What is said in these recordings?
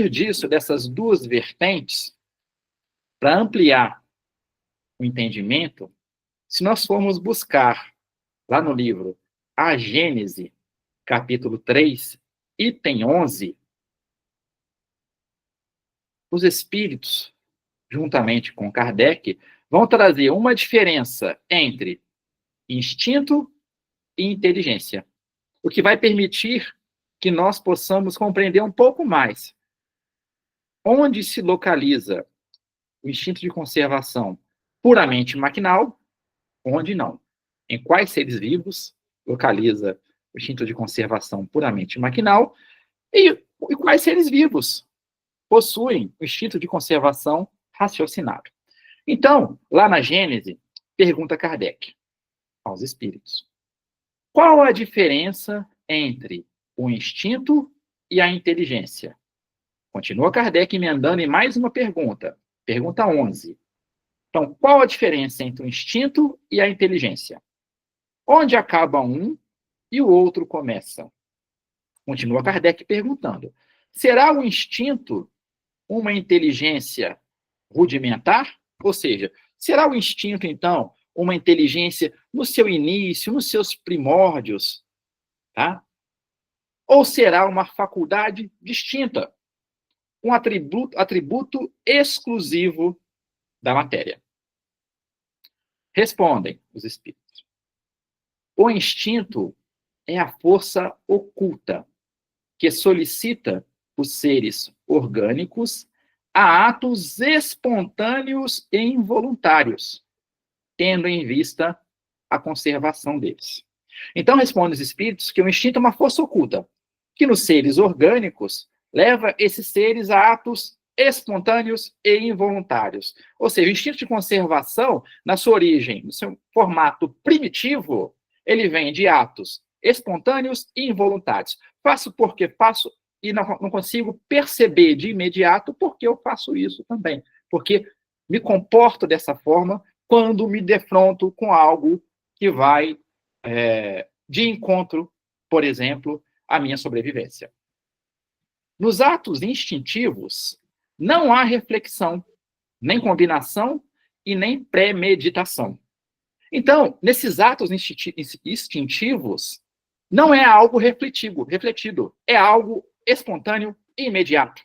disso, dessas duas vertentes, para ampliar o entendimento, se nós formos buscar lá no livro A Gênese, capítulo 3, item 11, os espíritos, juntamente com Kardec, vão trazer uma diferença entre instinto e inteligência, o que vai permitir que nós possamos compreender um pouco mais onde se localiza o instinto de conservação puramente maquinal, onde não. Em quais seres vivos localiza o instinto de conservação puramente maquinal e quais seres vivos possuem o instinto de conservação raciocinado. Então, lá na Gênese, pergunta Kardec aos espíritos: qual a diferença entre o instinto e a inteligência? Continua Kardec emendando em mais uma pergunta. Pergunta 11. Então, qual a diferença entre o instinto e a inteligência? Onde acaba um e o outro começa? Continua Kardec perguntando: será o instinto uma inteligência rudimentar? Ou seja, será o instinto, então, uma inteligência no seu início, nos seus primórdios? Tá? Ou será uma faculdade distinta? Um atributo exclusivo da matéria? Respondem os espíritos: o instinto é a força oculta que solicita os seres orgânicos a atos espontâneos e involuntários, tendo em vista a conservação deles. Então, respondem os espíritos que o instinto é uma força oculta, que nos seres orgânicos leva esses seres a atos espontâneos e involuntários. Ou seja, o instinto de conservação, na sua origem, no seu formato primitivo, ele vem de atos espontâneos e involuntários. Faço porque faço e não consigo perceber de imediato porque eu faço isso também. Porque me comporto dessa forma quando me defronto com algo que vai de encontro, por exemplo, à minha sobrevivência. Nos atos instintivos, não há reflexão, nem combinação e nem premeditação. Então, nesses atos instintivos, não é algo refletido, é algo espontâneo e imediato.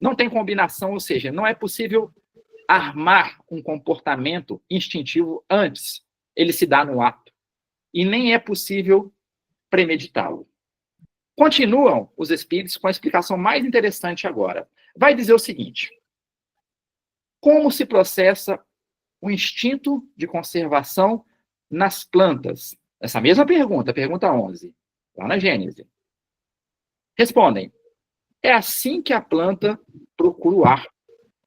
Não tem combinação, ou seja, não é possível armar um comportamento instintivo antes. Ele se dá no ato. E nem é possível premeditá-lo. Continuam os espíritos com a explicação mais interessante agora. Vai dizer o seguinte: como se processa o instinto de conservação nas plantas? Essa mesma pergunta, pergunta 11, lá na Gênese. Respondem: é assim que a planta procura o ar,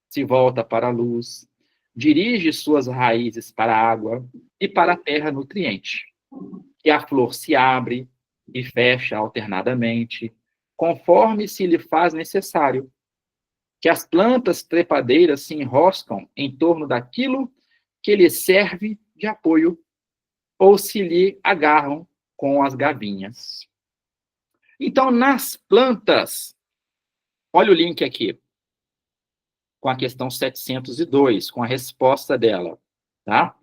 se volta para a luz, dirige suas raízes para a água e para a terra nutriente. E a flor se abre e fecha alternadamente, conforme se lhe faz necessário. Que as plantas trepadeiras se enroscam em torno daquilo que lhe serve de apoio, ou se lhe agarram com as gavinhas. Então, nas plantas, olha o link aqui, com a questão 702, com a resposta dela, tá?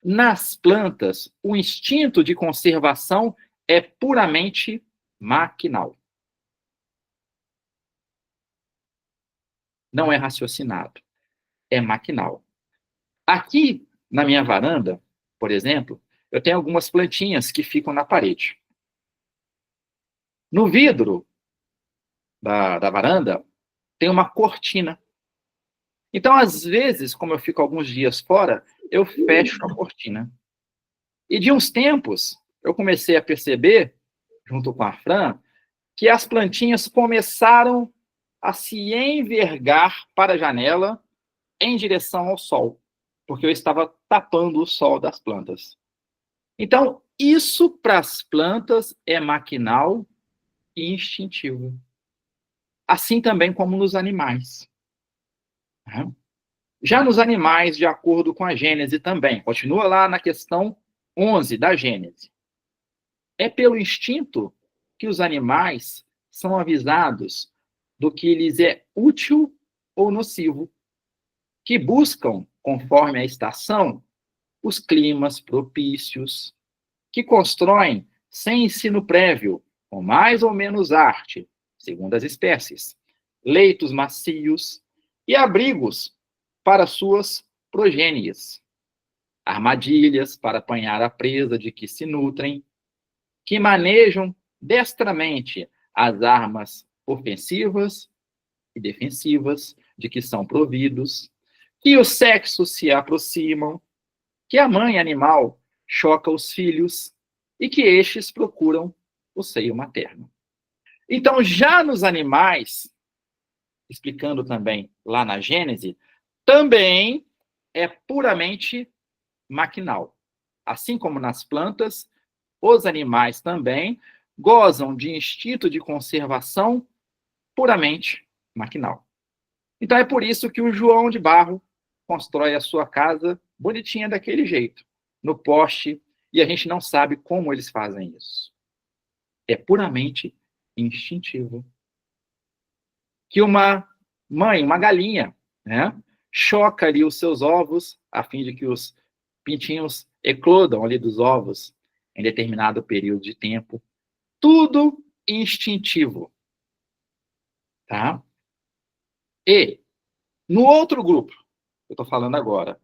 Nas plantas, o instinto de conservação é puramente maquinal. Não é raciocinado, é maquinal. Aqui, na minha varanda, por exemplo, eu tenho algumas plantinhas que ficam na parede. No vidro da varanda, tem uma cortina. Então, às vezes, como eu fico alguns dias fora, eu fecho a cortina. E de uns tempos, eu comecei a perceber, junto com a Fran, que as plantinhas começaram a se envergar para a janela em direção ao sol, porque eu estava tapando o sol das plantas. Então, isso para as plantas é maquinal e instintivo. Assim também como nos animais. Já nos animais, de acordo com a Gênese também, continua lá na questão 11 da Gênese. É pelo instinto que os animais são avisados do que lhes é útil ou nocivo, que buscam, conforme a estação, os climas propícios, que constroem sem ensino prévio, com mais ou menos arte, segundo as espécies, leitos macios e abrigos para suas progênies, armadilhas para apanhar a presa de que se nutrem, que manejam destramente as armas ofensivas e defensivas de que são providos, que os sexos se aproximam, que a mãe animal choca os filhos e que estes procuram o seio materno. Então, já nos animais, explicando também lá na Gênese, também é puramente maquinal. Assim como nas plantas, os animais também gozam de instinto de conservação puramente maquinal. Então é por isso que o João de Barro constrói a sua casa bonitinha daquele jeito, no poste, e a gente não sabe como eles fazem isso. É puramente instintivo. Que uma mãe, uma galinha, né, choca ali os seus ovos, a fim de que os pintinhos eclodam ali dos ovos em determinado período de tempo. Tudo instintivo. Tá? E, no outro grupo, eu estou falando agora,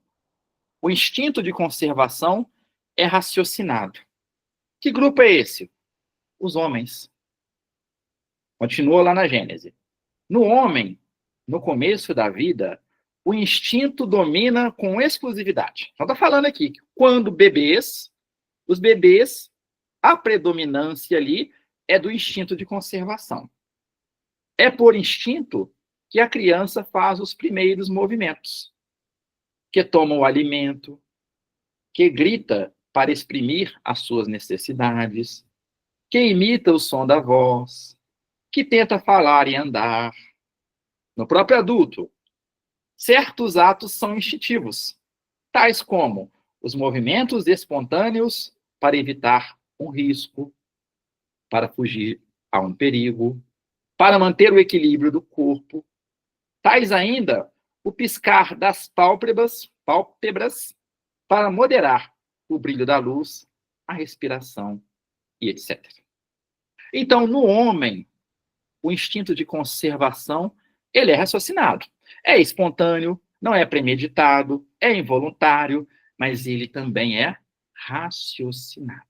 o instinto de conservação é raciocinado. Que grupo é esse? Os homens. Continua lá na Gênese. No homem, no começo da vida, o instinto domina com exclusividade. Então está falando aqui que quando bebês, os bebês, a predominância ali é do instinto de conservação. É por instinto que a criança faz os primeiros movimentos, que toma o alimento, que grita para exprimir as suas necessidades, que imita o som da voz, que tenta falar e andar. No próprio adulto, certos atos são instintivos, tais como os movimentos espontâneos para evitar um risco, para fugir a um perigo, para manter o equilíbrio do corpo, tais ainda o piscar das pálpebras para moderar o brilho da luz, a respiração e etc. Então, no homem, o instinto de conservação, ele é raciocinado. É espontâneo, não é premeditado, é involuntário, mas ele também é raciocinado.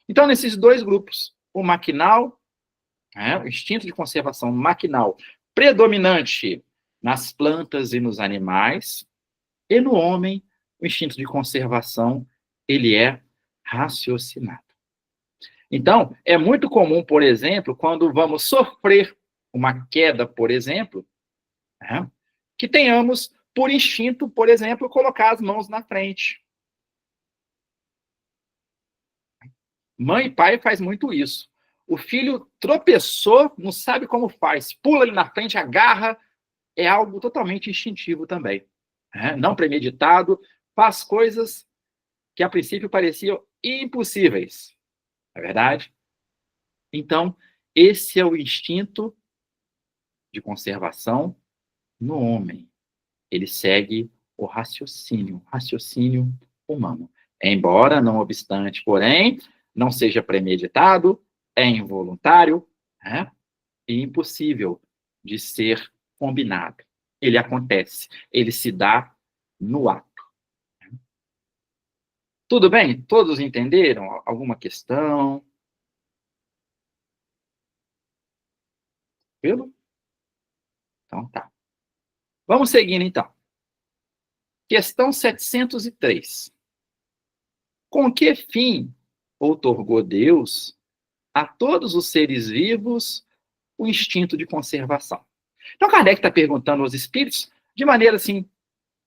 Então, nesses dois grupos, o maquinal, o instinto de conservação maquinal predominante nas plantas e nos animais, e no homem, o instinto de conservação, ele é raciocinado. Então, é muito comum, por exemplo, quando vamos sofrer uma queda, por exemplo, que tenhamos, por instinto, por exemplo, colocar as mãos na frente. Mãe e pai faz muito isso. O filho tropeçou, não sabe como faz, pula ali na frente, agarra, é algo totalmente instintivo também. Não premeditado, faz coisas que a princípio pareciam impossíveis. Não é verdade? Então, esse é o instinto de conservação no homem. Ele segue o raciocínio humano. Embora, não obstante, porém, não seja premeditado, é involuntário, e impossível de ser combinado. Ele acontece, ele se dá no ato. Tudo bem? Todos entenderam? Alguma questão? Pelo? Então tá. Vamos seguindo então. Questão 703. Com que fim outorgou Deus a todos os seres vivos o instinto de conservação? Então Kardec está perguntando aos espíritos de maneira assim,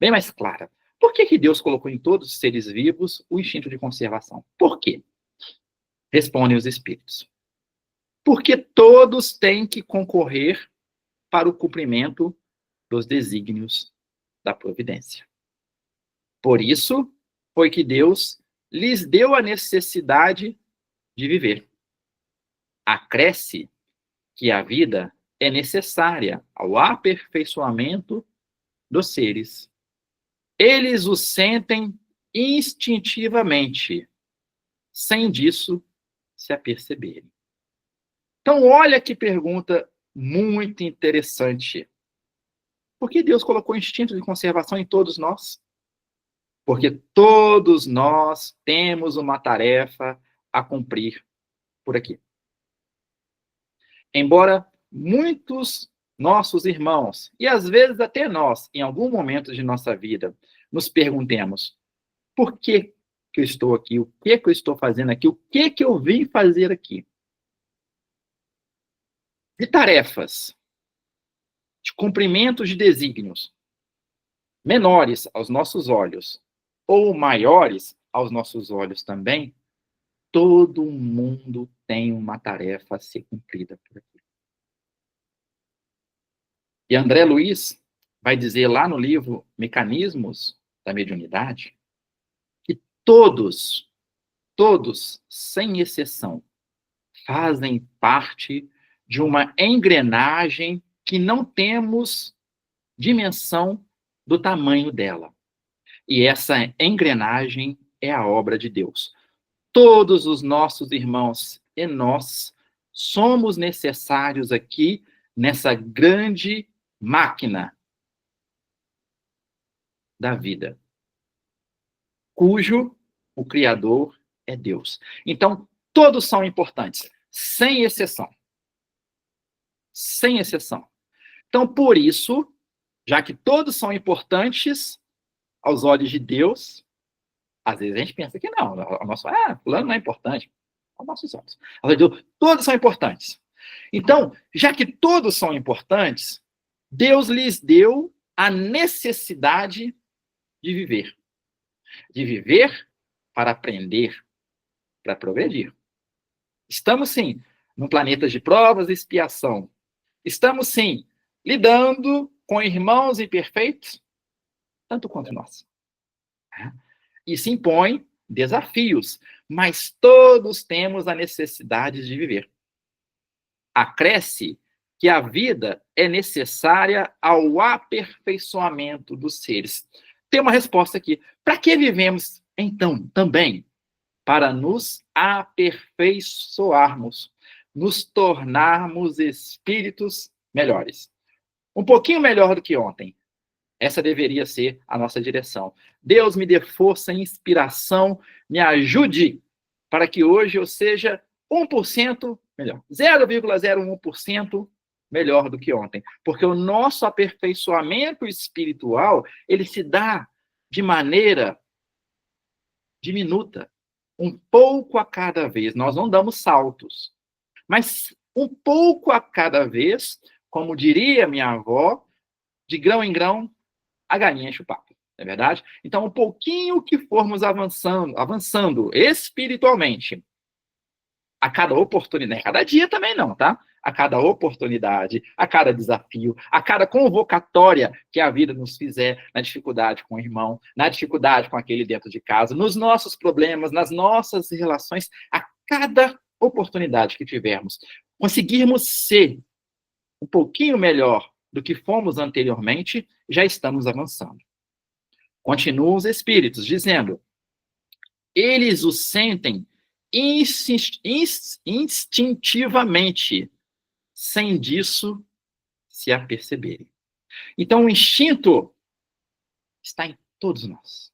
bem mais clara. Por que Deus colocou em todos os seres vivos o instinto de conservação? Por quê? Respondem os espíritos. Porque todos têm que concorrer para o cumprimento dos desígnios da providência. Por isso, foi que Deus lhes deu a necessidade de viver. Acresce que a vida é necessária ao aperfeiçoamento dos seres. Eles o sentem instintivamente, sem disso se aperceberem. Então, olha que pergunta muito interessante. Por que Deus colocou instinto de conservação em todos nós? Porque todos nós temos uma tarefa a cumprir por aqui. Embora muitos nossos irmãos, e às vezes até nós, em algum momento de nossa vida, nos perguntemos: por que eu estou aqui? O que eu estou fazendo aqui? O que eu vim fazer aqui? De tarefas, de cumprimentos de desígnios, menores aos nossos olhos, ou maiores aos nossos olhos também, todo mundo tem uma tarefa a ser cumprida por aqui. E André Luiz vai dizer lá no livro Mecanismos da Mediunidade que todos, sem exceção, fazem parte de uma engrenagem que não temos dimensão do tamanho dela. E essa engrenagem é a obra de Deus. Todos os nossos irmãos e nós somos necessários aqui nessa grande máquina da vida, cujo o Criador é Deus. Então, todos são importantes, sem exceção. Sem exceção. Então, por isso, já que todos são importantes aos olhos de Deus, às vezes a gente pensa que não, fulano não é importante. Aos nossos olhos. Todos são importantes. Então, já que todos são importantes, Deus lhes deu a necessidade de viver. De viver para aprender, para progredir. Estamos, sim, num planeta de provas e expiação. Estamos, sim, lidando com irmãos imperfeitos, tanto quanto nós. Isso impõe desafios, mas todos temos a necessidade de viver. Acresce que a vida é necessária ao aperfeiçoamento dos seres. Tem uma resposta aqui. Para que vivemos, então, também? Para nos aperfeiçoarmos, nos tornarmos espíritos melhores. Um pouquinho melhor do que ontem. Essa deveria ser a nossa direção. Deus me dê força e inspiração, me ajude para que hoje eu seja 1% melhor, 0,01% melhor do que ontem. Porque o nosso aperfeiçoamento espiritual, ele se dá de maneira diminuta, um pouco a cada vez. Nós não damos saltos, mas um pouco a cada vez, como diria minha avó, de grão em grão, a galinha enche o papo, não é verdade? Então, um pouquinho que formos avançando espiritualmente, a cada oportunidade, cada dia também não, tá? A cada oportunidade, a cada desafio, a cada convocatória que a vida nos fizer, na dificuldade com o irmão, na dificuldade com aquele dentro de casa, nos nossos problemas, nas nossas relações, a cada oportunidade que tivermos, conseguirmos ser um pouquinho melhor do que fomos anteriormente, já estamos avançando. Continuam os espíritos dizendo: eles o sentem instintivamente, sem disso se aperceberem. Então, o instinto está em todos nós,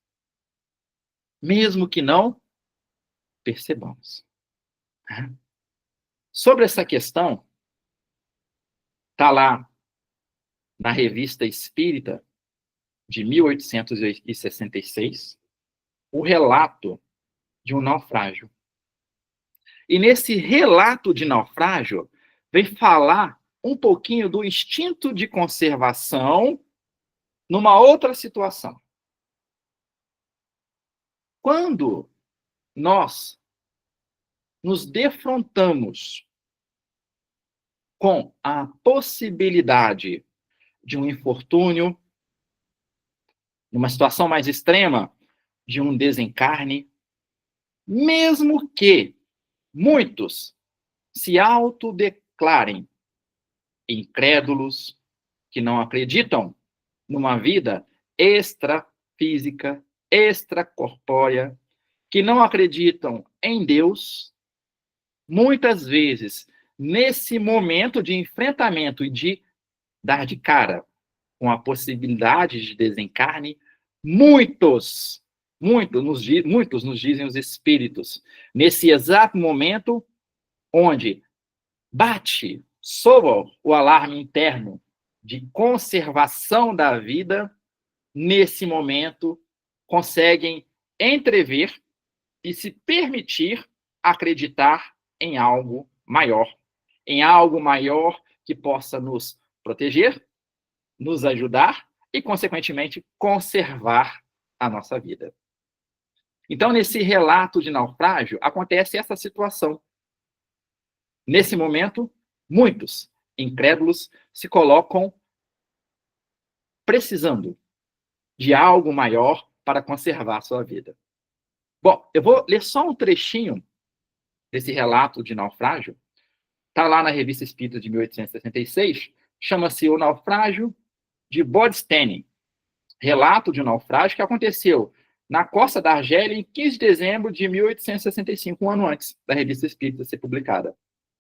mesmo que não percebamos. Sobre essa questão, está lá na Revista Espírita, de 1866, o relato de um naufrágio. E nesse relato de naufrágio, vem falar um pouquinho do instinto de conservação numa outra situação. Quando nós nos defrontamos com a possibilidade de um infortúnio, numa situação mais extrema, de um desencarne, mesmo que muitos se autodeclarem incrédulos, que não acreditam numa vida extrafísica, extracorpórea, que não acreditam em Deus, muitas vezes, nesse momento de enfrentamento e de dar de cara com a possibilidade de desencarne, muitos nos dizem os espíritos, nesse exato momento onde soa o alarme interno de conservação da vida, nesse momento conseguem entrever e se permitir acreditar em algo maior que possa nos proteger, nos ajudar e, consequentemente, conservar a nossa vida. Então, nesse relato de naufrágio, acontece essa situação. Nesse momento, muitos incrédulos se colocam precisando de algo maior para conservar a sua vida. Bom, eu vou ler só um trechinho desse relato de naufrágio. Está lá na Revista Espírita de 1866, chama-se O Naufrágio de Bodstein. Relato de um naufrágio que aconteceu na costa da Argélia em 15 de dezembro de 1865, um ano antes da Revista Espírita ser publicada,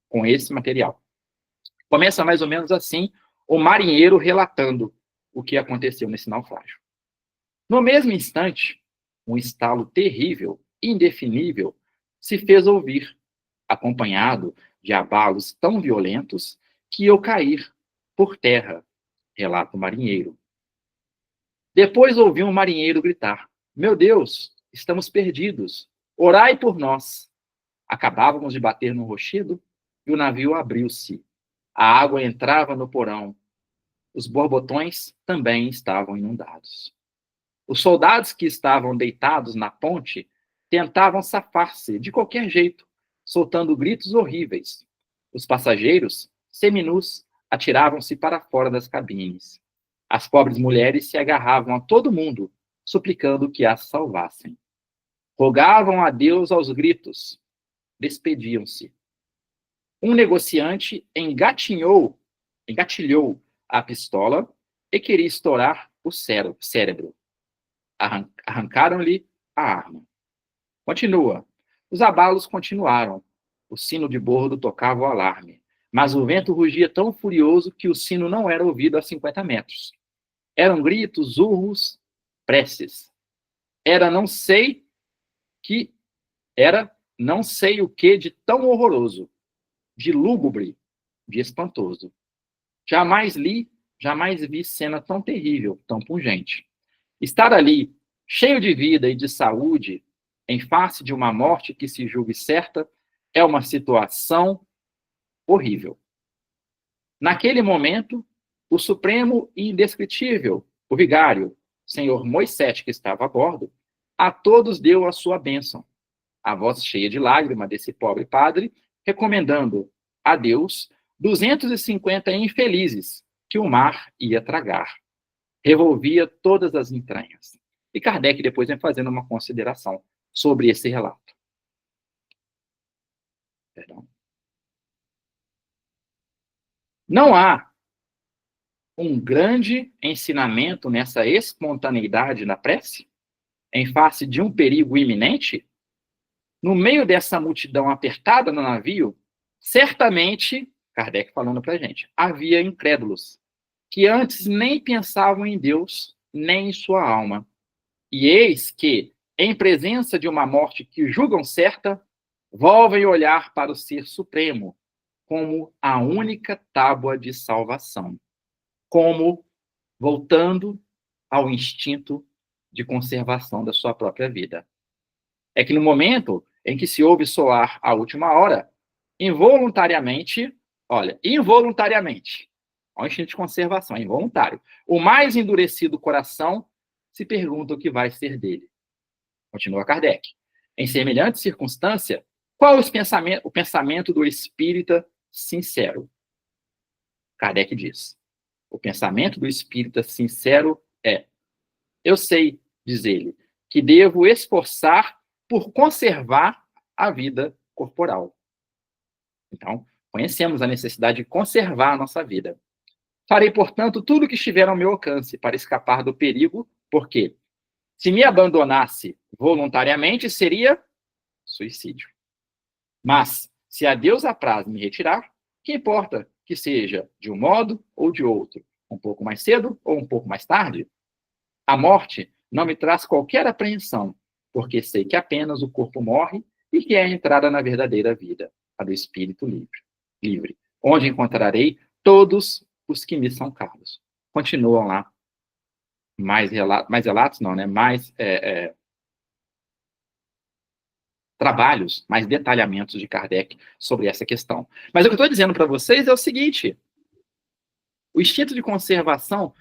com esse material. Começa mais ou menos assim, o marinheiro relatando o que aconteceu nesse naufrágio. No mesmo instante, um estalo terrível, indefinível, se fez ouvir, acompanhado de abalos tão violentos que eu cair por terra, relata o marinheiro. Depois ouvi um marinheiro gritar: meu Deus, estamos perdidos, orai por nós. Acabávamos de bater no rochedo e o navio abriu-se. A água entrava no porão. Os borbotões também estavam inundados. Os soldados que estavam deitados na ponte tentavam safar-se de qualquer jeito, soltando gritos horríveis. Os passageiros, seminus, atiravam-se para fora das cabines. As pobres mulheres se agarravam a todo mundo, suplicando que as salvassem. Rogavam a Deus aos gritos. Despediam-se. Um negociante engatilhou a pistola e queria estourar o cérebro. Arrancaram-lhe a arma. Continua. Os abalos continuaram. O sino de bordo tocava o alarme, mas o vento rugia tão furioso que o sino não era ouvido a 50 metros. Eram gritos, urros, preces. Era não sei o que de tão horroroso, de lúgubre, de espantoso. Jamais vi cena tão terrível, tão pungente. Estar ali, cheio de vida e de saúde, em face de uma morte que se julgue certa, é uma situação horrível. Naquele momento, o supremo e indescritível, o vigário, senhor Moisés, que estava a bordo, a todos deu a sua bênção. A voz cheia de lágrima desse pobre padre, recomendando a Deus 250 infelizes que o mar ia tragar. Revolvia todas as entranhas. E Kardec depois vem fazendo uma consideração sobre esse relato. Perdão. Não há um grande ensinamento nessa espontaneidade na prece, em face de um perigo iminente? No meio dessa multidão apertada no navio, certamente, Kardec falando para a gente, havia incrédulos, que antes nem pensavam em Deus, nem em sua alma. E eis que, em presença de uma morte que julgam certa, volvem olhar para o Ser Supremo como a única tábua de salvação, como voltando ao instinto de conservação da sua própria vida. É que no momento em que se ouve soar a última hora, involuntariamente, olha, ao instinto de conservação, involuntário, o mais endurecido coração se pergunta o que vai ser dele. Continua Kardec. Em semelhante circunstância, qual o pensamento do espírita sincero? Kardec diz: o pensamento do espírita sincero é: eu sei, diz ele, que devo esforçar por conservar a vida corporal. Então, Conhecemos a necessidade de conservar a nossa vida. Farei, portanto, tudo o que estiver ao meu alcance para escapar do perigo, porque se me abandonasse voluntariamente, seria suicídio. Mas, se a Deus apraz me retirar, que importa que seja de um modo ou de outro, um pouco mais cedo ou um pouco mais tarde? A morte não me traz qualquer apreensão, porque sei que apenas o corpo morre e que é a entrada na verdadeira vida, a do espírito livre, onde encontrarei todos os que me são caros. Continuam lá mais relatos não, né? Mais trabalhos, mais detalhamentos de Kardec sobre essa questão. Mas o que eu estou dizendo para vocês é o seguinte: o instinto de conservação,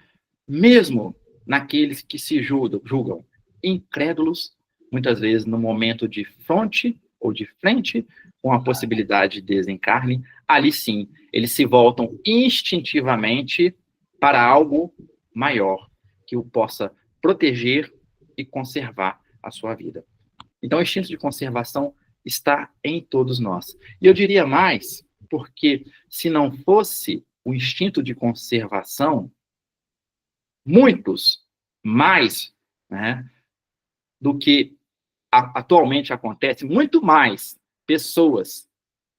mesmo naqueles que se julgam incrédulos, muitas vezes no momento de fronte ou de frente com a possibilidade de desencarne, ali sim, eles se voltam instintivamente para algo maior, que o possa proteger e conservar a sua vida. Então, o instinto de conservação está em todos nós. E eu diria mais, porque se não fosse o instinto de conservação, muitos mais, né, do que atualmente acontece, muito mais pessoas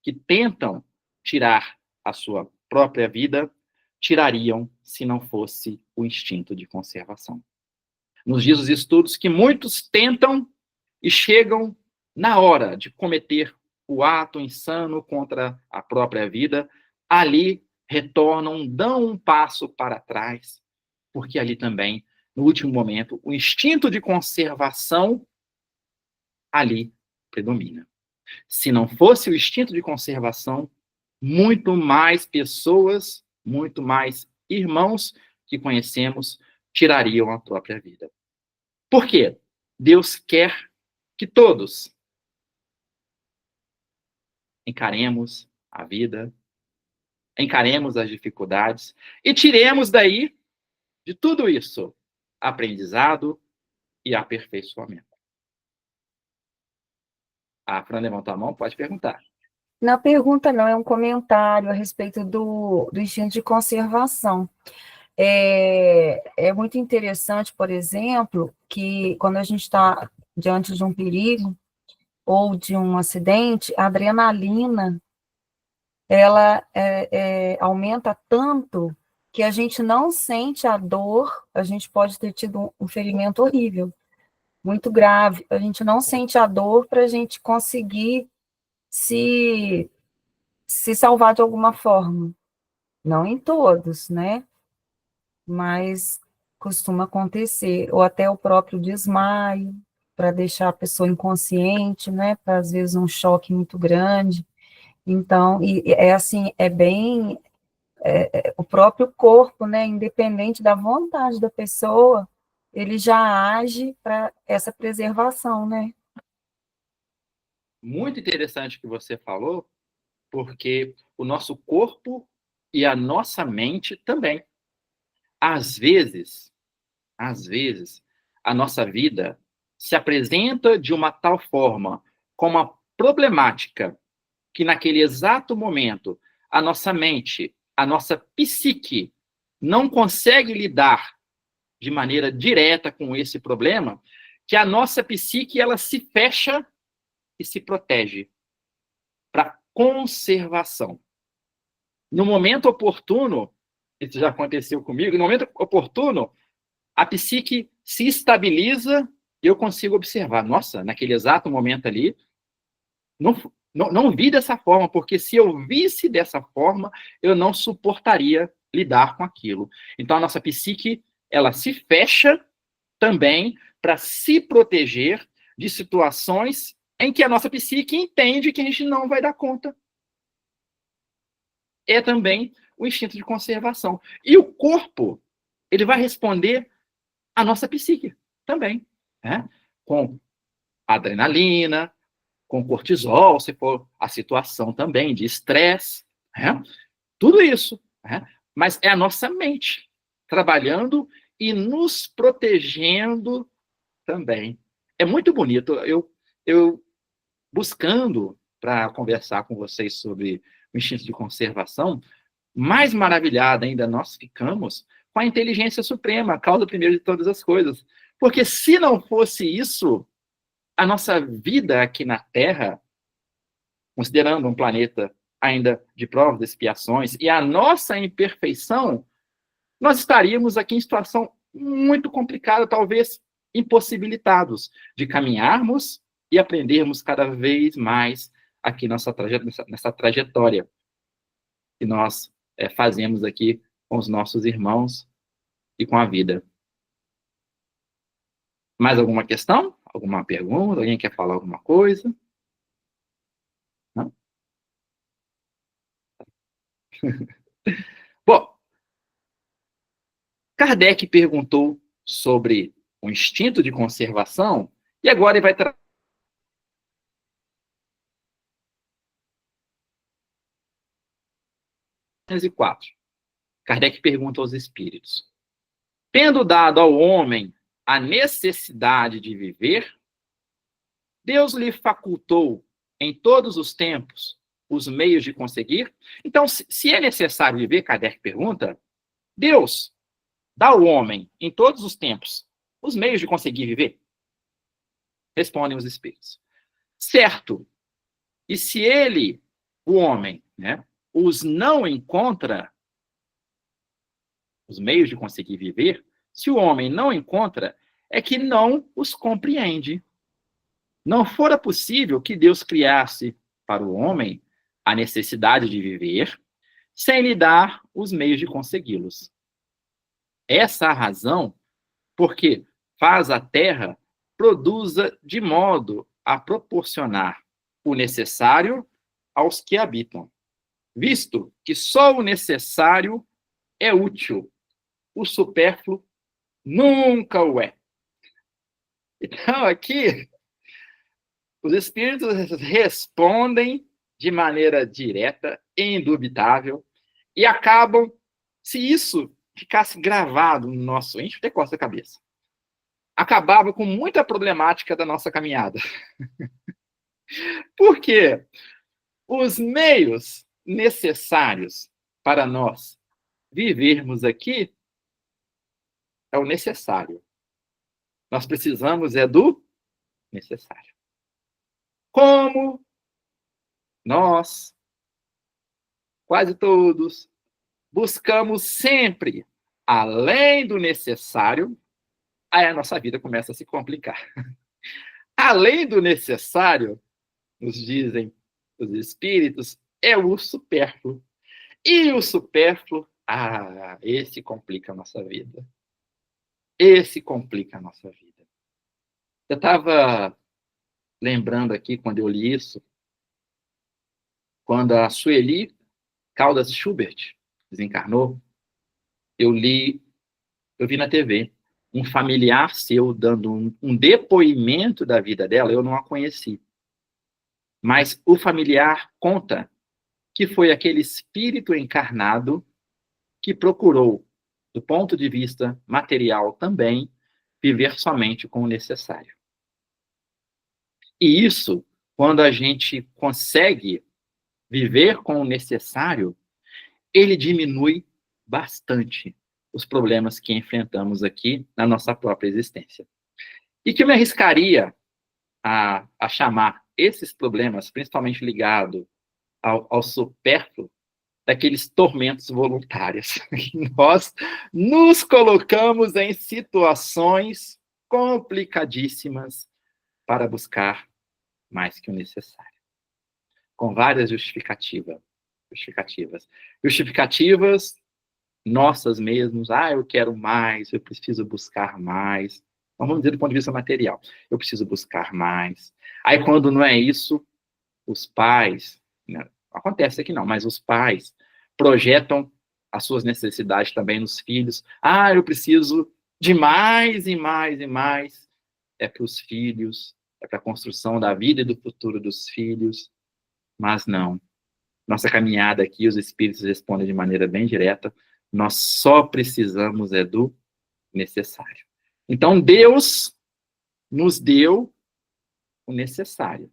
que tentam tirar a sua própria vida, tirariam se não fosse o instinto de conservação. Nos diz os estudos que muitos tentam e chegam na hora de cometer o ato insano contra a própria vida, ali retornam, dão um passo para trás, porque ali também, no último momento, o instinto de conservação ali predomina. Se não fosse o instinto de conservação, muito mais pessoas, muito mais irmãos que conhecemos tirariam a própria vida. Por quê? Deus quer que todos encaremos a vida, encaremos as dificuldades e tiremos daí, de tudo isso, aprendizado e aperfeiçoamento. A Fran levantou a mão, pode perguntar. Não, pergunta não, é um comentário a respeito do instinto de conservação. É muito interessante, por exemplo, que quando a gente está diante de um perigo ou de um acidente, a adrenalina, ela aumenta tanto que a gente não sente a dor, a gente pode ter tido um ferimento horrível, muito grave, a gente não sente a dor para a gente conseguir se salvar de alguma forma. Não em todos, né? Mas costuma acontecer. Ou até o próprio desmaio, para deixar a pessoa inconsciente, né? Para, às vezes, um choque muito grande. Então, é assim, é bem... o próprio corpo, né? Independente da vontade da pessoa, ele já age para essa preservação, né? Muito interessante o que você falou, porque o nosso corpo e a nossa mente também. Às vezes, a nossa vida se apresenta de uma tal forma, com uma problemática, que naquele exato momento a nossa mente, a nossa psique não consegue lidar de maneira direta com esse problema, que a nossa psique ela se fecha e se protege para conservação. No momento oportuno, isso já aconteceu comigo, no momento oportuno, a psique se estabiliza e eu consigo observar. Nossa, naquele exato momento ali, não vi dessa forma, porque se eu visse dessa forma, eu não suportaria lidar com aquilo. Então, a nossa psique, ela se fecha também para se proteger de situações em que a nossa psique entende que a gente não vai dar conta. É também o instinto de conservação. E o corpo, ele vai responder à nossa psique também, né? Com adrenalina, com cortisol, se for a situação também de estresse, né? Tudo isso, né? Mas é a nossa mente trabalhando e nos protegendo também. É muito bonito. Eu buscando para conversar com vocês sobre o instinto de conservação, mais maravilhado ainda nós ficamos com a inteligência suprema, a causa primeira de todas as coisas. Porque se não fosse isso, a nossa vida aqui na Terra, considerando um planeta ainda de provas, de expiações, e a nossa imperfeição, nós estaríamos aqui em situação muito complicada, talvez impossibilitados de caminharmos e aprendermos cada vez mais aqui nessa trajetória que nós fazemos aqui com os nossos irmãos e com a vida. Mais alguma questão? Alguma pergunta? Alguém quer falar alguma coisa? Não? Bom, Kardec perguntou sobre o instinto de conservação e agora ele vai trazer 4. Kardec pergunta aos espíritos: tendo dado ao homem a necessidade de viver, Deus lhe facultou em todos os tempos os meios de conseguir? Então, se é necessário viver, Kardec pergunta, Deus dá ao homem em todos os tempos os meios de conseguir viver? Respondem os espíritos: certo. E se ele, o homem, os não encontra, os meios de conseguir viver, se o homem não encontra, é que não os compreende. Não fora possível que Deus criasse para o homem a necessidade de viver, sem lhe dar os meios de consegui-los. Essa é a razão porque faz a terra produza de modo a proporcionar o necessário aos que habitam, visto que só o necessário é útil, o supérfluo nunca o é. Então, aqui, os espíritos respondem de maneira direta e indubitável e acabam, se isso ficasse gravado no nosso ente, até costa a cabeça, acabava com muita problemática da nossa caminhada. Por quê? Os meios necessários para nós vivermos aqui é o necessário. Nós precisamos do necessário. Como nós, quase todos, buscamos sempre além do necessário, aí a nossa vida começa a se complicar. Além do necessário, nos dizem os espíritos, é o supérfluo. E o supérfluo, esse complica a nossa vida. Esse complica a nossa vida. Eu estava lembrando aqui, quando eu li isso, quando a Sueli Caldas Schubert desencarnou, eu vi na TV um familiar seu dando um depoimento da vida dela, eu não a conheci. Mas o familiar conta que foi aquele espírito encarnado que procurou, do ponto de vista material também, viver somente com o necessário. E isso, quando a gente consegue viver com o necessário, ele diminui bastante os problemas que enfrentamos aqui na nossa própria existência. E que eu me arriscaria a chamar esses problemas, principalmente ligados ao supérfluo, daqueles tormentos voluntários. Nós nos colocamos em situações complicadíssimas para buscar mais que o necessário. Com várias justificativas nossas mesmos. Eu quero mais, eu preciso buscar mais. Mas vamos dizer do ponto de vista material. Eu preciso buscar mais. Aí, quando não é isso, os pais, acontece aqui não, mas os pais projetam as suas necessidades também nos filhos. Eu preciso de mais e mais e mais. É para os filhos, é para a construção da vida e do futuro dos filhos. Mas não. Nossa caminhada aqui, os espíritos respondem de maneira bem direta, nós só precisamos do necessário. Então, Deus nos deu o necessário.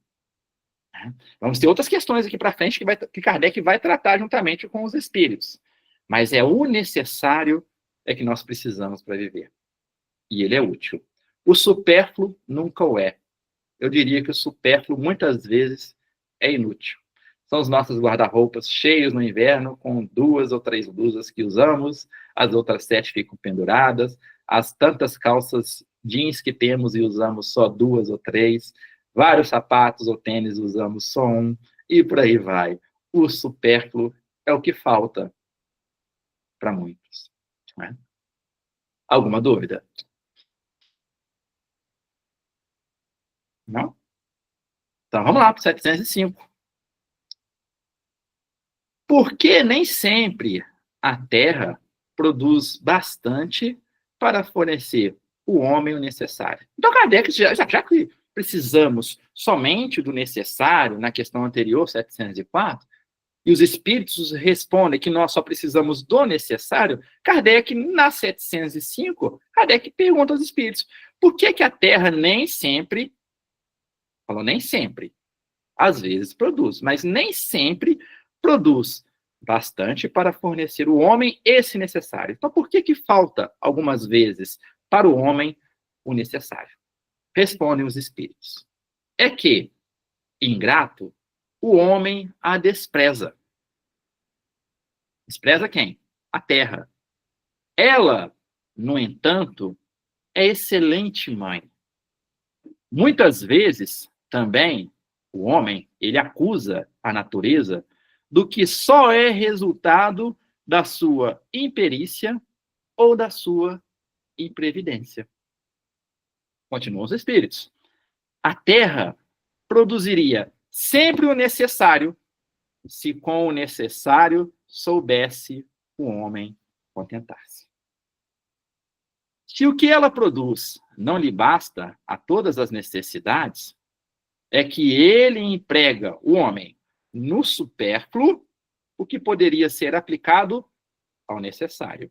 Vamos ter outras questões aqui para frente que Kardec vai tratar juntamente com os espíritos. Mas é o necessário é que nós precisamos para viver. E ele é útil. O supérfluo nunca o é. Eu diria que o supérfluo, muitas vezes, é inútil. São os nossos guarda-roupas cheios no inverno, com 2 ou 3 blusas que usamos, as outras 7 ficam penduradas, as tantas calças jeans que temos e usamos só 2 ou 3, vários sapatos ou tênis usamos só um, e por aí vai. O supérfluo é o que falta para muitos. Né? Alguma dúvida? Não? Então vamos lá para o 705. Porque nem sempre a Terra produz bastante para fornecer o homem o necessário. Então, Kardec, já que precisamos somente do necessário, na questão anterior, 704, e os espíritos respondem que nós só precisamos do necessário, Kardec, na 705, Kardec pergunta aos espíritos, por que a Terra nem sempre, falou nem sempre, às vezes produz, mas nem sempre produz bastante para fornecer o homem esse necessário. Então, por que falta, algumas vezes, para o homem o necessário? Respondem os espíritos. É que, ingrato, o homem a despreza. Despreza quem? A terra. Ela, no entanto, é excelente mãe. Muitas vezes, também, o homem, ele acusa a natureza do que só é resultado da sua imperícia ou da sua imprevidência. Continuam os espíritos. A terra produziria sempre o necessário se com o necessário soubesse o homem contentar-se. Se o que ela produz não lhe basta a todas as necessidades, é que ele emprega o homem no supérfluo, o que poderia ser aplicado ao necessário.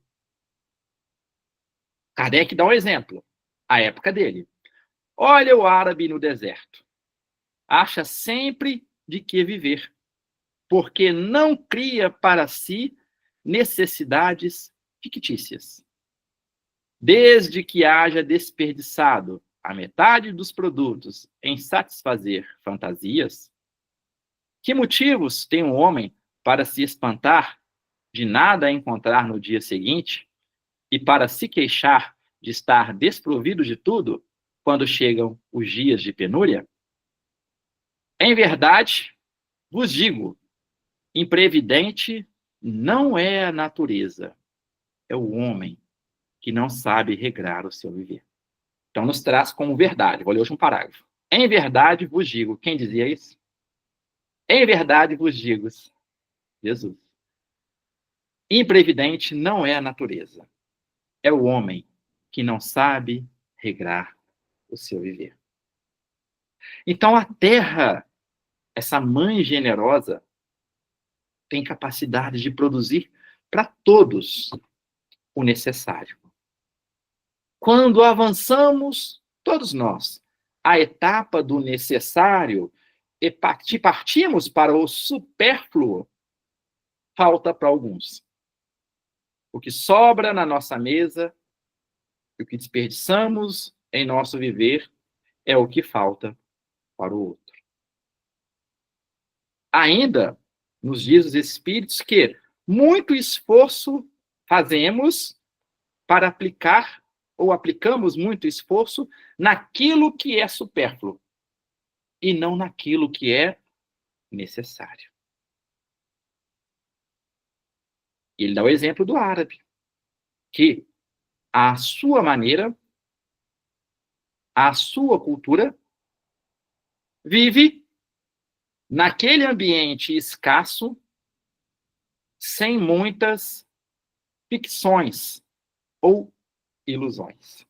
Kardec dá um exemplo, a época dele. Olha o árabe no deserto. Acha sempre de que viver, porque não cria para si necessidades fictícias. Desde que haja desperdiçado a metade dos produtos em satisfazer fantasias, que motivos tem um homem para se espantar de nada encontrar no dia seguinte e para se queixar de estar desprovido de tudo quando chegam os dias de penúria? Em verdade, vos digo, imprevidente não é a natureza, é o homem que não sabe regrar o seu viver. Então, nos traz como verdade. Vou ler o último parágrafo. Em verdade vos digo. Quem dizia isso? Em verdade vos digo. Jesus. Imprevidente não é a natureza. É o homem que não sabe regrar o seu viver. Então, a terra, essa mãe generosa, tem capacidade de produzir para todos o necessário. Quando avançamos, todos nós, a etapa do necessário e partimos para o supérfluo, falta para alguns. O que sobra na nossa mesa, o que desperdiçamos em nosso viver, é o que falta para o outro. Ainda nos diz os Espíritos que muito esforço fazemos para aplicar, ou aplicamos muito esforço naquilo que é supérfluo e não naquilo que é necessário. Ele dá o exemplo do árabe, que a sua maneira, a sua cultura, vive naquele ambiente escasso, sem muitas ficções ou ilusões.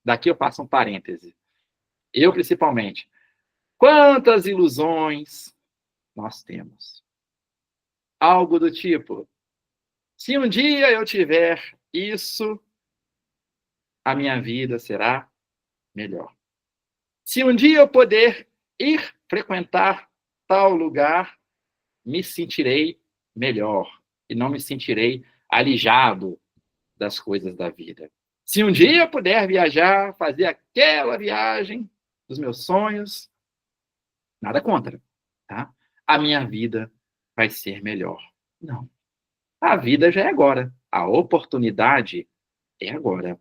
Daqui eu faço um parêntese. Eu, principalmente. Quantas ilusões nós temos? Algo do tipo, se um dia eu tiver isso, a minha vida será melhor. Se um dia eu poder ir frequentar tal lugar, me sentirei melhor e não me sentirei alijado das coisas da vida. Se um dia eu puder viajar, fazer aquela viagem dos meus sonhos, nada contra, tá? A minha vida vai ser melhor. Não. A vida já é agora. A oportunidade é agora.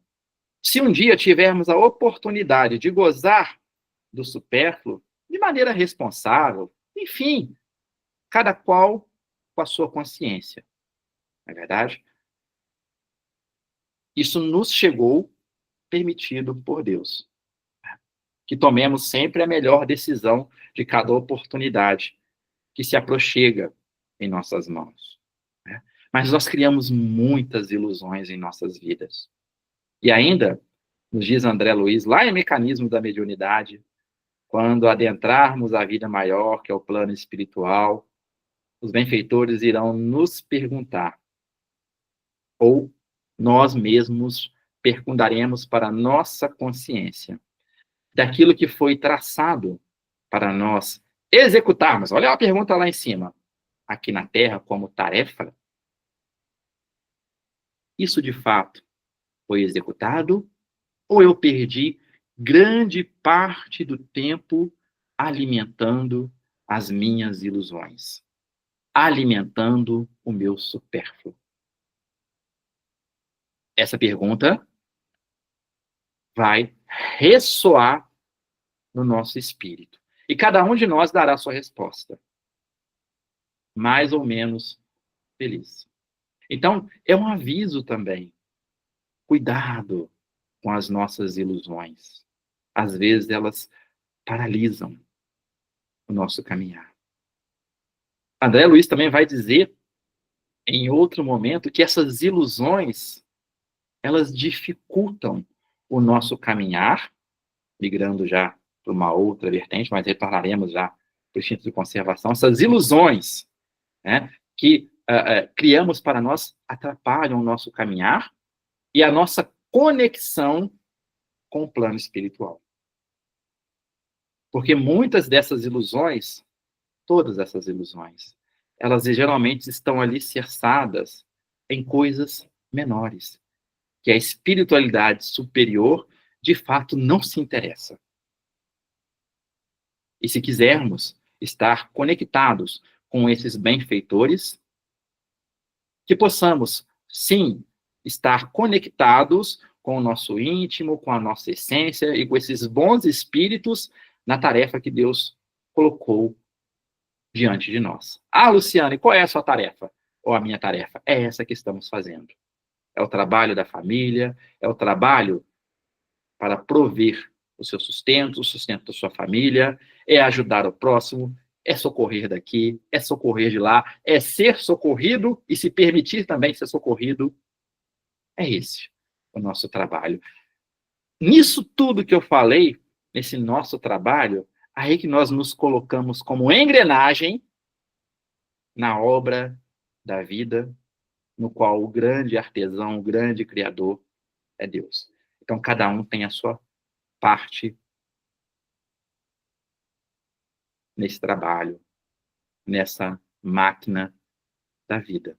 Se um dia tivermos a oportunidade de gozar do supérfluo de maneira responsável, enfim, cada qual com a sua consciência, não é verdade? Isso nos chegou permitido por Deus. Que tomemos sempre a melhor decisão de cada oportunidade que se aproxima em nossas mãos. Né? Mas nós criamos muitas ilusões em nossas vidas. E ainda, nos diz André Luiz, lá em Mecanismo da Mediunidade, quando adentrarmos a vida maior, que é o plano espiritual, os benfeitores irão nos perguntar, ou nós mesmos perguntaremos para a nossa consciência, daquilo que foi traçado para nós executarmos. Olha a pergunta lá em cima. Aqui na Terra, como tarefa, isso de fato foi executado ou eu perdi grande parte do tempo alimentando as minhas ilusões, alimentando o meu supérfluo? Essa pergunta vai ressoar no nosso espírito. E cada um de nós dará a sua resposta, mais ou menos feliz. Então, é um aviso também. Cuidado com as nossas ilusões. Às vezes, elas paralisam o nosso caminhar. André Luiz também vai dizer, em outro momento, que essas ilusões, elas dificultam o nosso caminhar, migrando já para uma outra vertente, mas retornaremos já para o instinto de conservação. Essas ilusões, né, que criamos para nós atrapalham o nosso caminhar e a nossa conexão com o plano espiritual. Porque muitas dessas ilusões, todas essas ilusões, elas geralmente estão alicerçadas em coisas menores, que a espiritualidade superior, de fato, não se interessa. E se quisermos estar conectados com esses benfeitores, que possamos, sim, estar conectados com o nosso íntimo, com a nossa essência e com esses bons espíritos na tarefa que Deus colocou diante de nós. Ah, Luciane, qual é a sua tarefa? Ou a minha tarefa? É essa que estamos fazendo. É o trabalho da família, é o trabalho para prover o seu sustento, o sustento da sua família, é ajudar o próximo, é socorrer daqui, é socorrer de lá, é ser socorrido e se permitir também ser socorrido. É esse o nosso trabalho. Nisso tudo que eu falei, nesse nosso trabalho, aí que nós nos colocamos como engrenagem na obra da vida, no qual o grande artesão, o grande criador é Deus. Então, cada um tem a sua parte nesse trabalho, nessa máquina da vida.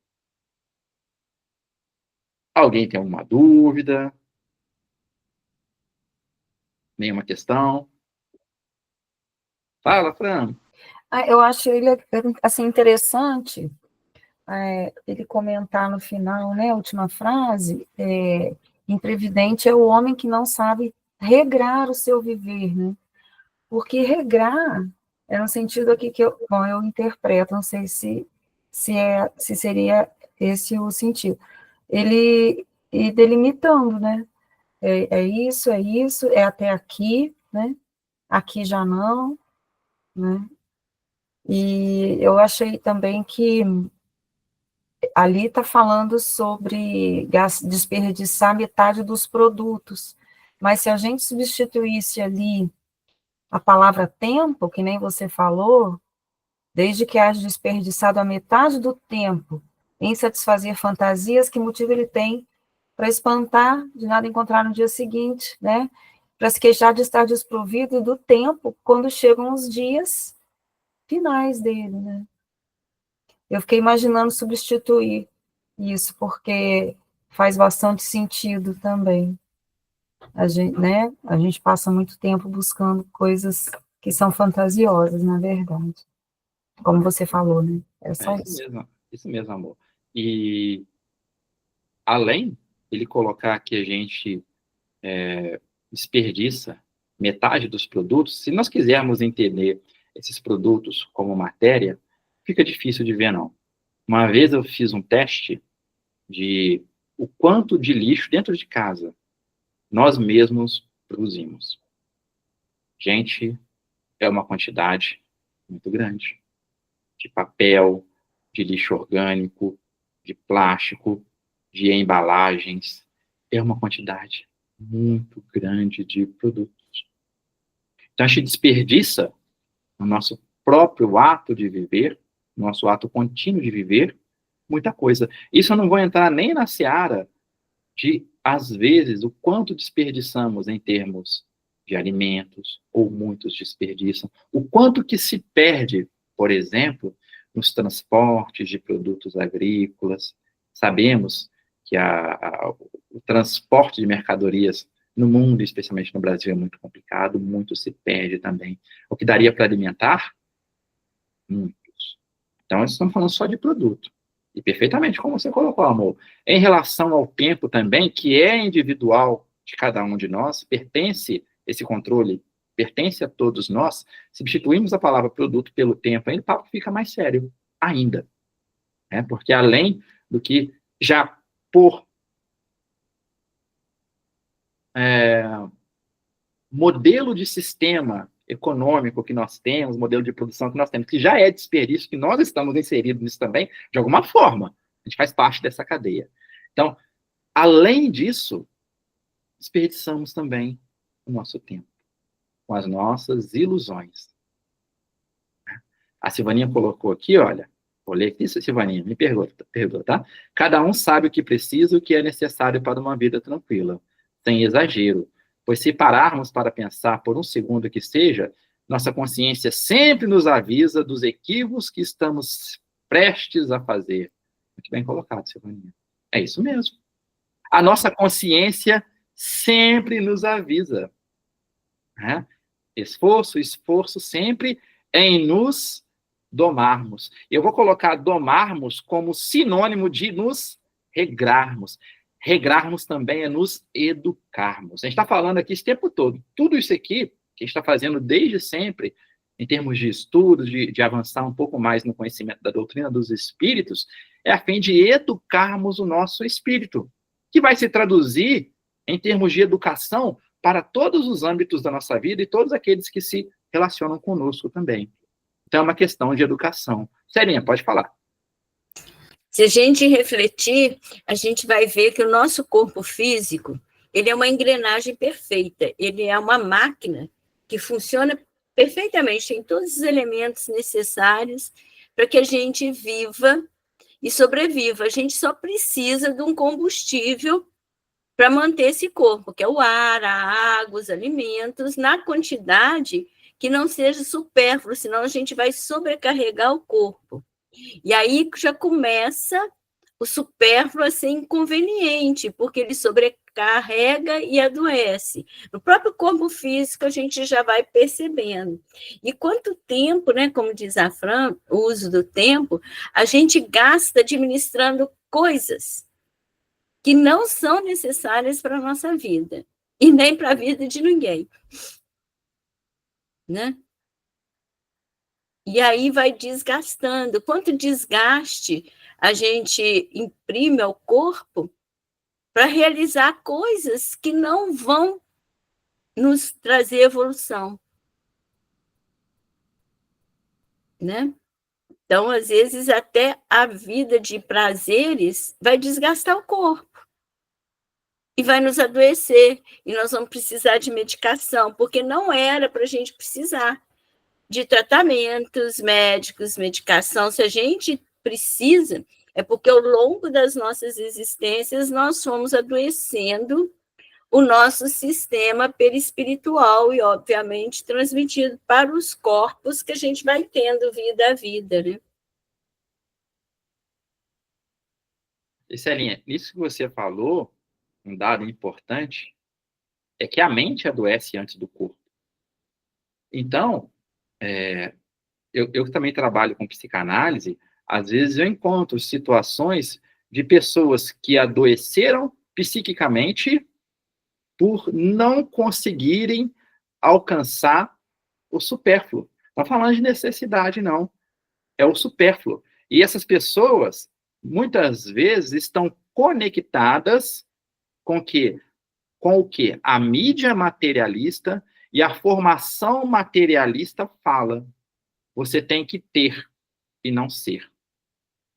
Alguém tem alguma dúvida? Nenhuma questão? Fala, Fran. Eu acho ele assim, interessante ele comentar no final, né, a última frase, imprevidente é o homem que não sabe regrar o seu viver, né? Porque regrar é no sentido aqui que eu interpreto, não sei se seria esse o sentido. Ele ir delimitando, né? É isso, é até aqui, né? Aqui já não, né? E eu achei também que ali está falando sobre desperdiçar metade dos produtos, mas se a gente substituísse ali a palavra tempo, que nem você falou, desde que haja desperdiçado a metade do tempo em satisfazer fantasias, que motivo ele tem para espantar de nada encontrar no dia seguinte, né? Para se queixar de estar desprovido do tempo quando chegam os dias finais dele, né? Eu fiquei imaginando substituir isso, porque faz bastante sentido também. A gente, né? A gente passa muito tempo buscando coisas que são fantasiosas, na verdade. Como você falou, né? É É só isso. isso mesmo, amor. E além ele colocar que a gente desperdiça metade dos produtos, se nós quisermos entender esses produtos como matéria, fica difícil de ver, não. Uma vez eu fiz um teste de o quanto de lixo dentro de casa nós mesmos produzimos. Gente, é uma quantidade muito grande de papel, de lixo orgânico, de plástico, de embalagens. É uma quantidade muito grande de produtos. Então, a gente desperdiça no nosso próprio ato de viver, nosso ato contínuo de viver, muita coisa. Isso eu não vou entrar nem na seara de, às vezes, o quanto desperdiçamos em termos de alimentos, ou muitos desperdiçam, o quanto que se perde, por exemplo, nos transportes de produtos agrícolas. Sabemos que o transporte de mercadorias no mundo, especialmente no Brasil, é muito complicado, muito se perde também. O que daria para alimentar? Muitos. Então, estamos falando só de produto. E perfeitamente como você colocou, amor. Em relação ao tempo também, que é individual de cada um de nós, pertence esse controle, pertence a todos nós. Substituímos a palavra produto pelo tempo, aí o papo fica mais sério ainda. Né? Porque além do que já por modelo de sistema econômico que nós temos, modelo de produção que nós temos, que já é desperdício, que nós estamos inseridos nisso também, de alguma forma. A gente faz parte dessa cadeia. Então, além disso, desperdiçamos também o nosso tempo, com as nossas ilusões. A Silvaninha colocou aqui, olha, vou ler aqui, Silvaninha, me pergunta, tá? Cada um sabe o que precisa e o que é necessário para uma vida tranquila, sem exagero, pois se pararmos para pensar por um segundo que seja, nossa consciência sempre nos avisa dos equívocos que estamos prestes a fazer. Muito bem colocado, Silvaninha. É isso mesmo. A nossa consciência sempre nos avisa. Né? Esforço, esforço sempre em nos domarmos. Eu vou colocar domarmos como sinônimo de nos regrarmos. Regrarmos também é nos educarmos. A gente está falando aqui esse tempo todo. Tudo isso aqui que a gente está fazendo desde sempre, em termos de estudo, de avançar um pouco mais no conhecimento da doutrina dos espíritos, é a fim de educarmos o nosso espírito, que vai se traduzir em termos de educação para todos os âmbitos da nossa vida e todos aqueles que se relacionam conosco também. Então, é uma questão de educação. Serinha, pode falar. Se a gente refletir, a gente vai ver que o nosso corpo físico, ele é uma engrenagem perfeita, ele é uma máquina que funciona perfeitamente, tem todos os elementos necessários para que a gente viva e sobreviva. A gente só precisa de um combustível para manter esse corpo, que é o ar, a água, os alimentos, na quantidade que não seja supérfluo, senão a gente vai sobrecarregar o corpo. E aí já começa o supérfluo a ser inconveniente, porque ele sobrecarrega e adoece. No próprio corpo físico, a gente já vai percebendo. E quanto tempo, né, como diz a Fran, o uso do tempo, a gente gasta administrando coisas que não são necessárias para a nossa vida, e nem para a vida de ninguém. Né? E aí vai desgastando. Quanto desgaste a gente imprime ao corpo para realizar coisas que não vão nos trazer evolução. Né? Então, às vezes, até a vida de prazeres vai desgastar o corpo. E vai nos adoecer. E nós vamos precisar de medicação, porque não era para a gente precisar de tratamentos médicos, medicação. Se a gente precisa, é porque ao longo das nossas existências nós fomos adoecendo o nosso sistema perispiritual e, obviamente, transmitido para os corpos que a gente vai tendo vida a vida, né? E, Celinha, nisso que você falou, um dado importante, é que a mente adoece antes do corpo. Então, eu também trabalho com psicanálise, às vezes eu encontro situações de pessoas que adoeceram psiquicamente por não conseguirem alcançar o supérfluo. Não está falando de necessidade, não. É o supérfluo. E essas pessoas, muitas vezes, estão conectadas com o que a mídia materialista e a formação materialista fala. Você tem que ter e não ser.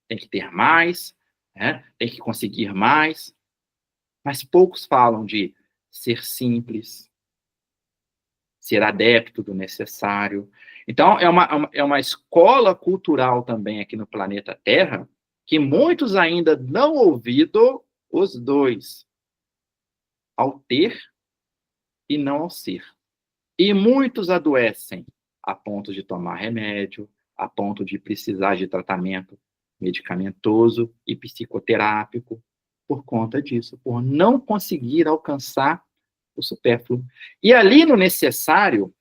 Tem que ter mais, né? Tem que conseguir mais. Mas poucos falam de ser simples, ser adepto do necessário. Então, é uma escola cultural também aqui no planeta Terra que muitos ainda não ouviram os dois, ao ter e não ao ser. E muitos adoecem a ponto de tomar remédio, a ponto de precisar de tratamento medicamentoso e psicoterápico por conta disso, por não conseguir alcançar o supérfluo. E ali no necessário,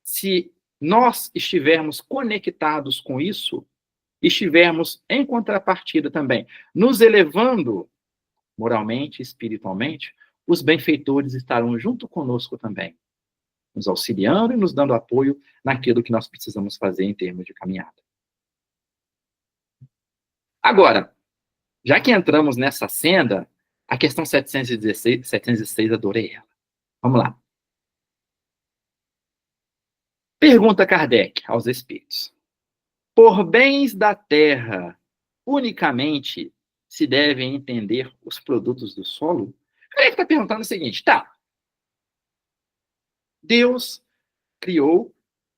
se nós estivermos conectados com isso, estivermos em contrapartida também, nos elevando moralmente, espiritualmente, os benfeitores estarão junto conosco também, nos auxiliando e nos dando apoio naquilo que nós precisamos fazer em termos de caminhada. Agora, já que entramos nessa senda, a questão 706, adorei ela. Vamos lá. Pergunta Kardec aos espíritos. Por bens da terra, unicamente se devem entender os produtos do solo? Kardec está perguntando o seguinte, tá, Deus criou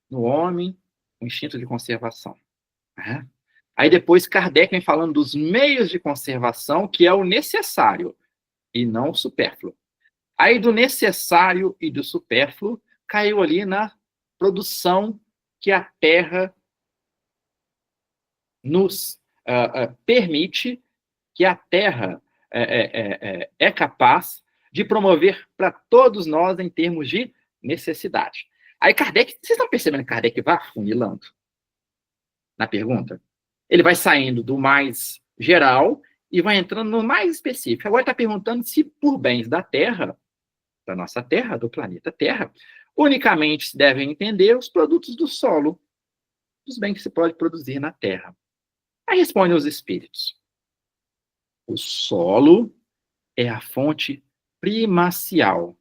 no homem o instinto de conservação. Né? Aí depois Kardec vem falando dos meios de conservação, que é o necessário e não o supérfluo. Aí do necessário e do supérfluo caiu ali na produção que a Terra nos permite, que a Terra é capaz de promover para todos nós em termos de necessidade. Aí Kardec, vocês estão percebendo que Kardec vai afunilando na pergunta? Ele vai saindo do mais geral e vai entrando no mais específico. Agora está perguntando se por bens da Terra, da nossa Terra, do planeta Terra, unicamente se devem entender os produtos do solo, os bens que se pode produzir na Terra. Aí respondem os espíritos. O solo é a fonte primacial,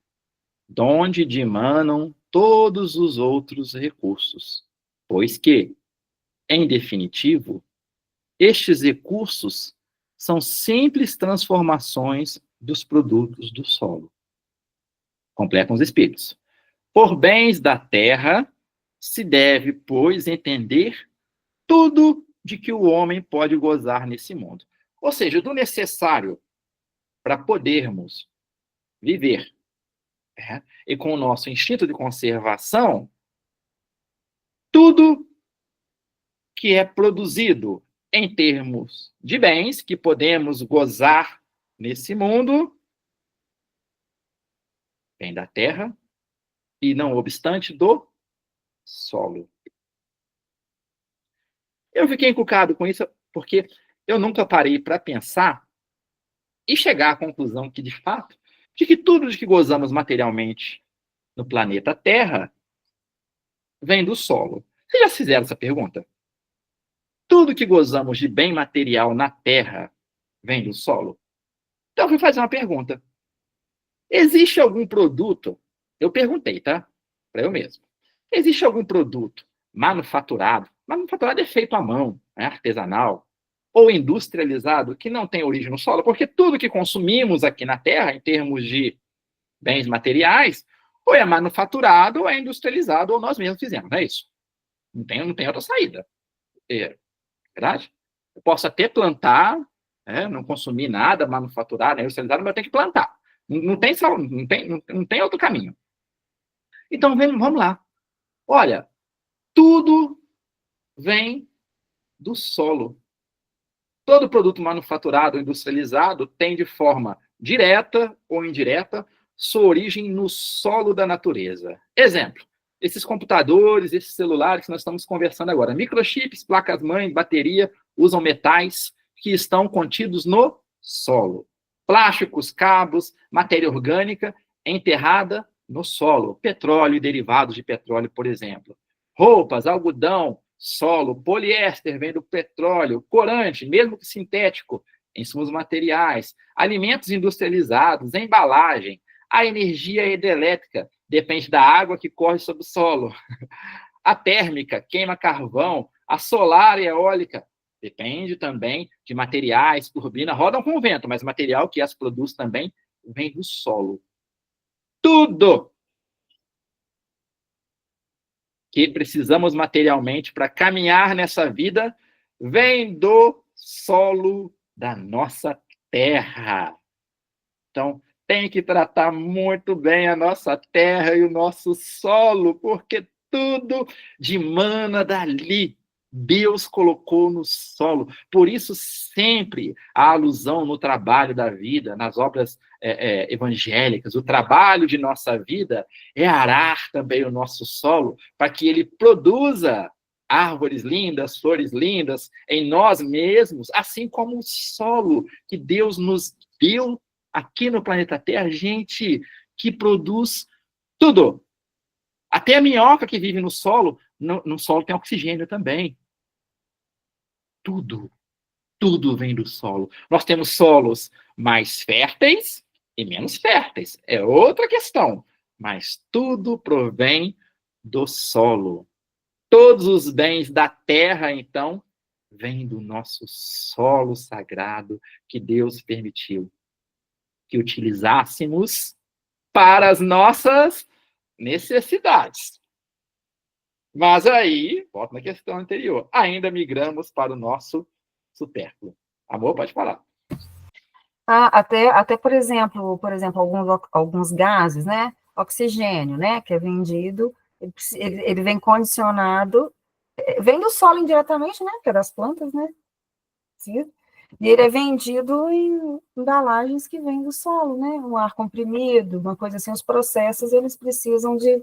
donde dimanam todos os outros recursos, pois que, em definitivo, estes recursos são simples transformações dos produtos do solo. Completam os espíritos. Por bens da terra, se deve, pois, entender tudo de que o homem pode gozar nesse mundo. Ou seja, do necessário para podermos viver. E com o nosso instinto de conservação, tudo que é produzido em termos de bens que podemos gozar nesse mundo, vem da terra e, não obstante, do solo. Eu fiquei encucado com isso porque eu nunca parei para pensar e chegar à conclusão que, de fato, de que tudo de que gozamos materialmente no planeta Terra vem do solo. Vocês já fizeram essa pergunta? Tudo que gozamos de bem material na Terra vem do solo? Então, eu fui fazer uma pergunta. Existe algum produto, eu perguntei, tá? Para eu mesmo. Existe algum produto manufaturado é feito à mão, né, artesanal, ou industrializado, que não tem origem no solo? Porque tudo que consumimos aqui na Terra, em termos de bens materiais, ou é manufaturado, ou é industrializado, ou nós mesmos fizemos, não é isso? Não tem outra saída. É verdade? Eu posso até plantar, não consumir nada manufaturado, industrializado, mas eu tenho que plantar. Não tem, não tem outro caminho. Então, vamos lá. Olha, tudo vem do solo. Todo produto manufaturado, industrializado, tem de forma direta ou indireta sua origem no solo da natureza. Exemplo, esses computadores, esses celulares que nós estamos conversando agora, microchips, placas-mãe, bateria, usam metais que estão contidos no solo. Plásticos, cabos, matéria orgânica enterrada no solo. Petróleo e derivados de petróleo, por exemplo. Roupas, algodão, solo, poliéster vem do petróleo, corante, mesmo que sintético, insumos materiais, alimentos industrializados, embalagem, a energia hidrelétrica depende da água que corre sobre o solo. A térmica queima carvão, a solar e eólica depende também de materiais, turbina, rodam com o vento, mas o material que as produz também vem do solo. Tudo que precisamos materialmente para caminhar nessa vida vem do solo da nossa terra. Então, tem que tratar muito bem a nossa terra e o nosso solo, porque tudo dimana dali. Deus colocou no solo. Por isso, sempre há alusão no trabalho da vida, nas obras evangélicas. O trabalho de nossa vida é arar também o nosso solo, para que ele produza árvores lindas, flores lindas em nós mesmos, assim como o solo que Deus nos deu aqui no planeta Terra, gente, que produz tudo. Até a minhoca que vive no solo tem oxigênio também. Tudo vem do solo. Nós temos solos mais férteis e menos férteis. É outra questão. Mas tudo provém do solo. Todos os bens da terra, então, vêm do nosso solo sagrado que Deus permitiu que utilizássemos para as nossas necessidades. Mas aí, volto na questão anterior, ainda migramos para o nosso supérfluo. Amor, pode falar. Até por exemplo, alguns gases, né? Oxigênio, né? Que é vendido, ele vem condicionado, vem do solo indiretamente, né? Que é das plantas, né? Sim. E ele é vendido em embalagens que vêm do solo, né? Um ar comprimido, uma coisa assim. Os processos, eles precisam de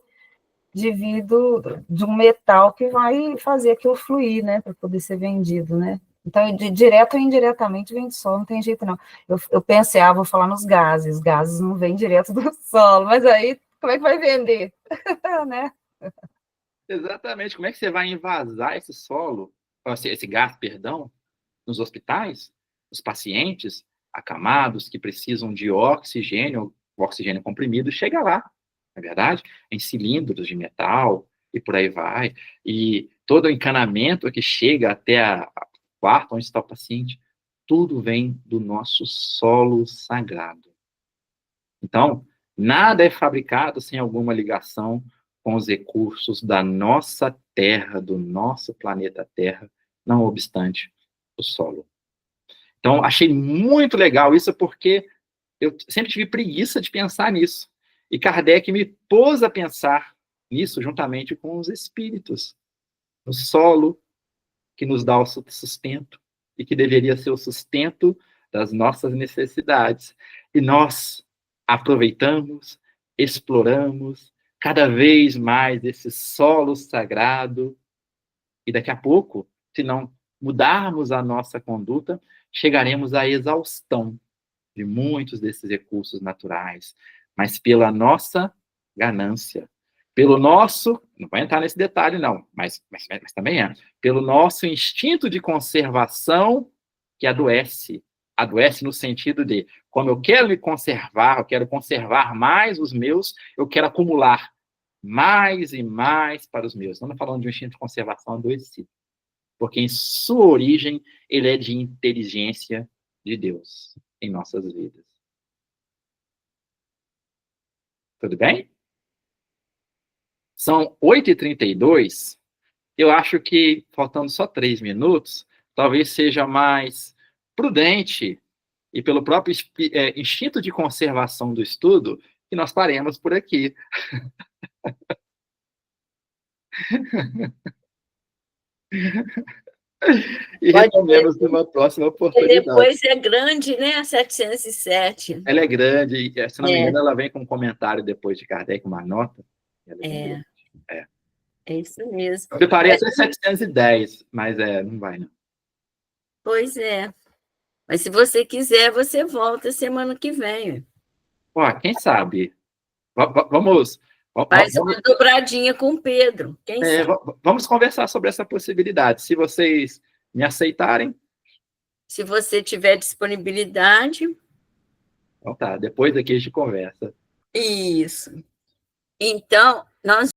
um metal que vai fazer aquilo fluir, né, para poder ser vendido, né? Então, direto ou indiretamente vem do solo, não tem jeito não. Eu pensei, vou falar nos gases, os gases não vêm direto do solo, mas aí, como é que vai vender? Né? Exatamente, como é que você vai envasar esse solo, esse gás, perdão, nos hospitais? Os pacientes acamados que precisam de oxigênio, o oxigênio comprimido, chega lá, não é verdade? Em cilindros de metal e por aí vai. E todo o encanamento que chega até o quarto onde está o paciente, tudo vem do nosso solo sagrado. Então, nada é fabricado sem alguma ligação com os recursos da nossa terra, do nosso planeta Terra, não obstante o solo. Então, achei muito legal isso, porque eu sempre tive preguiça de pensar nisso. E Kardec me pôs a pensar nisso juntamente com os espíritos. O solo que nos dá o sustento e que deveria ser o sustento das nossas necessidades. E nós aproveitamos, exploramos cada vez mais esse solo sagrado. E daqui a pouco, se não mudarmos a nossa conduta, chegaremos à exaustão de muitos desses recursos naturais, mas pela nossa ganância, pelo nosso, não vai entrar nesse detalhe não, mas também pelo nosso instinto de conservação que adoece no sentido de, como eu quero me conservar, eu quero conservar mais os meus, eu quero acumular mais e mais para os meus. Não estou falando de um instinto de conservação adoecido, porque em sua origem ele é de inteligência de Deus em nossas vidas. Tudo bem? São 8h32. Eu acho que, faltando só 3 minutos, talvez seja mais prudente e pelo próprio instinto de conservação do estudo, que nós paremos por aqui. E retomemos numa próxima E oportunidade. depois é grande, né? A 707. Ela é grande, e, se não me engano, ela vem com um comentário depois de Kardec, uma nota. É isso mesmo. Eu preparei até 710, mas não vai, não. Pois é. Mas se você quiser, você volta semana que vem. Ó, quem sabe? Vamos Faz uma dobradinha com o Pedro. Quem sabe? Vamos conversar sobre essa possibilidade. Se vocês me aceitarem. Se você tiver disponibilidade. Então tá, depois daqui a gente conversa. Isso. Então, nós